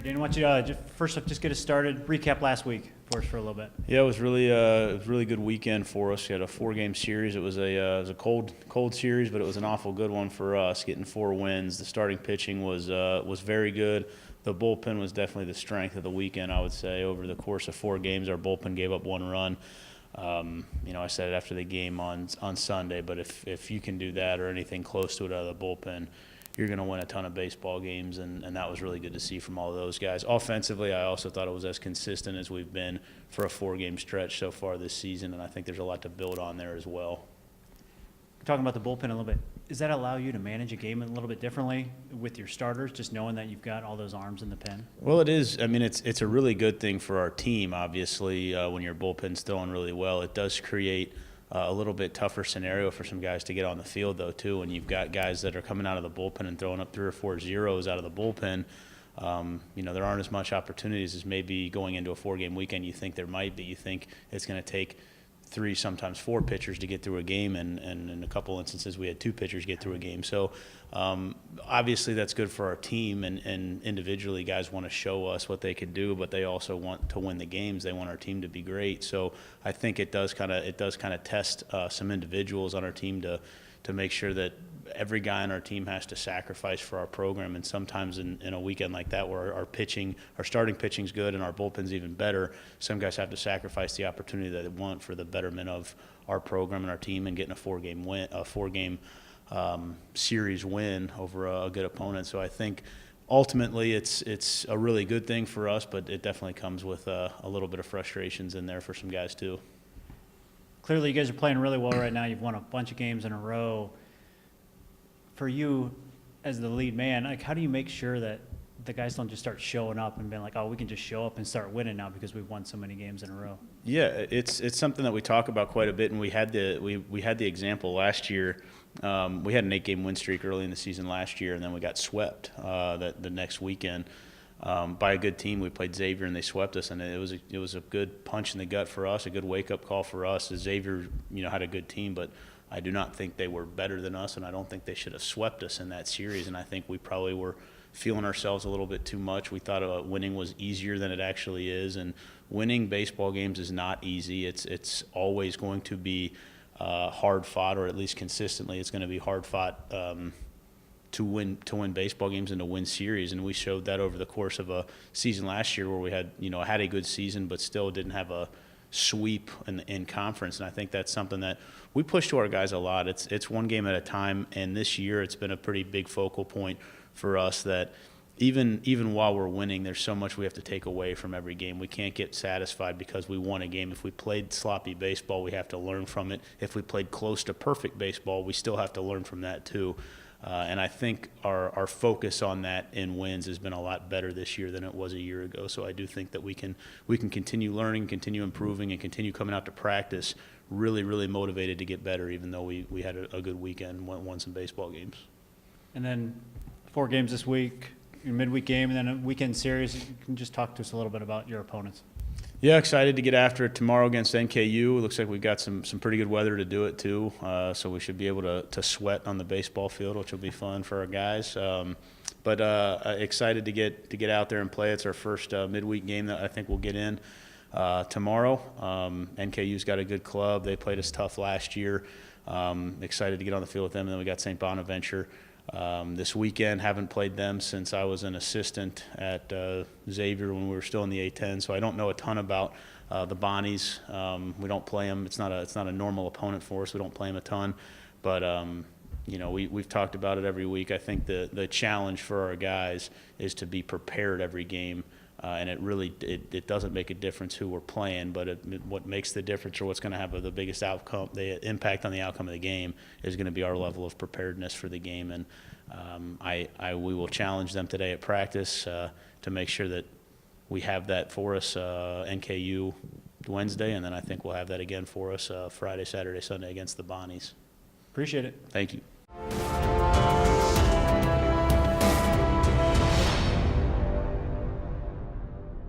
Danny, why don't you first off just get us started. Recap last week for us for a little bit. Yeah, it was really good weekend for us. We had a 4-game series. It was a cold series, but it was an awful good one for us, getting 4 wins. The starting pitching was very good. The bullpen was definitely the strength of the weekend, I would say. Over the course of 4 games, our bullpen gave up 1 run. I said it after the game on Sunday, but if you can do that or anything close to it out of the bullpen, you're going to win a ton of baseball games, and that was really good to see from all of those guys. Offensively, I also thought it was as consistent as we've been for a 4-game stretch so far this season, and I think there's a lot to build on there as well. Talking about the bullpen a little bit, does that allow you to manage a game a little bit differently with your starters, just knowing that you've got all those arms in the pen? Well, it is. I mean, it's a really good thing for our team, obviously, when your bullpen's doing really well. It does create a little bit tougher scenario for some guys to get on the field, though, too. When you've got guys that are coming out of the bullpen and throwing up 3 or 4 zeros out of the bullpen, there aren't as much opportunities as maybe going into a 4-game weekend you think there might be. You think it's going to take 3, sometimes 4 pitchers to get through a game, and in a couple instances we had 2 pitchers get through a game. So obviously that's good for our team, and individually guys want to show us what they could do, but they also want to win the games. They want our team to be great. So I think it does kind of test some individuals on our team to make sure that every guy on our team has to sacrifice for our program, and sometimes in a weekend like that where our starting pitching's good and our bullpen's even better, some guys have to sacrifice the opportunity that they want for the betterment of our program and our team and getting a 4-game series win over a good opponent. So I think ultimately it's a really good thing for us, but it definitely comes with a little bit of frustrations in there for some guys too. Clearly you guys are playing really well right now. You've won a bunch of games in a row. For you as the lead man, like, how do you make sure that the guys don't just start showing up and being like, oh, we can just show up and start winning now because we've won so many games in a row? Yeah, it's something that we talk about quite a bit, and we had the example last year. We had an 8-game win streak early in the season last year, and then we got swept the next weekend by a good team. We played Xavier, and they swept us, and it was a good punch in the gut for us, a good wake-up call for us. Xavier, had a good team, but I do not think they were better than us, and I don't think they should have swept us in that series, and I think we probably were feeling ourselves a little bit too much. We thought winning was easier than it actually is, and winning baseball games is not easy. It's always going to be hard fought, or at least consistently it's going to be hard fought to win baseball games and to win series, and we showed that over the course of a season last year where we had a good season but still didn't have a sweep in conference, and I think that's something that we push to our guys a lot. It's one game at a time, and this year it's been a pretty big focal point for us that even while we're winning, there's so much we have to take away from every game. We can't get satisfied because we won a game. If we played sloppy baseball, we have to learn from it. If we played close to perfect baseball, we still have to learn from that too. And I think our focus on that in wins has been a lot better this year than it was a year ago. So I do think that we can continue learning, continue improving, and continue coming out to practice really, really motivated to get better, even though we had a good weekend, won some baseball games. And then 4 games this week, your midweek game, and then a weekend series. You can just talk to us a little bit about your opponents. Yeah, excited to get after it tomorrow against NKU. It looks like we've got some pretty good weather to do it too, so we should be able to sweat on the baseball field, which will be fun for our guys. But excited to get out there and play. It's our first midweek game that I think we'll get in tomorrow. NKU's got a good club. They played us tough last year. Excited to get on the field with them. And then we got St. Bonaventure this weekend. Haven't played them since I was an assistant at Xavier when we were still in the A-10, so I don't know a ton about the Bonnies. We don't play them. It's not a normal opponent for us. We don't play them a ton, but we've talked about it every week. I think the challenge for our guys is to be prepared every game. And it doesn't make a difference who we're playing, but what makes the difference, or what's going to have the biggest outcome, the impact on the outcome of the game, is going to be our level of preparedness for the game. And we will challenge them today at practice to make sure that we have that for us NKU Wednesday, and then I think we'll have that again for us Friday, Saturday, Sunday against the Bonnies. Appreciate it. Thank you.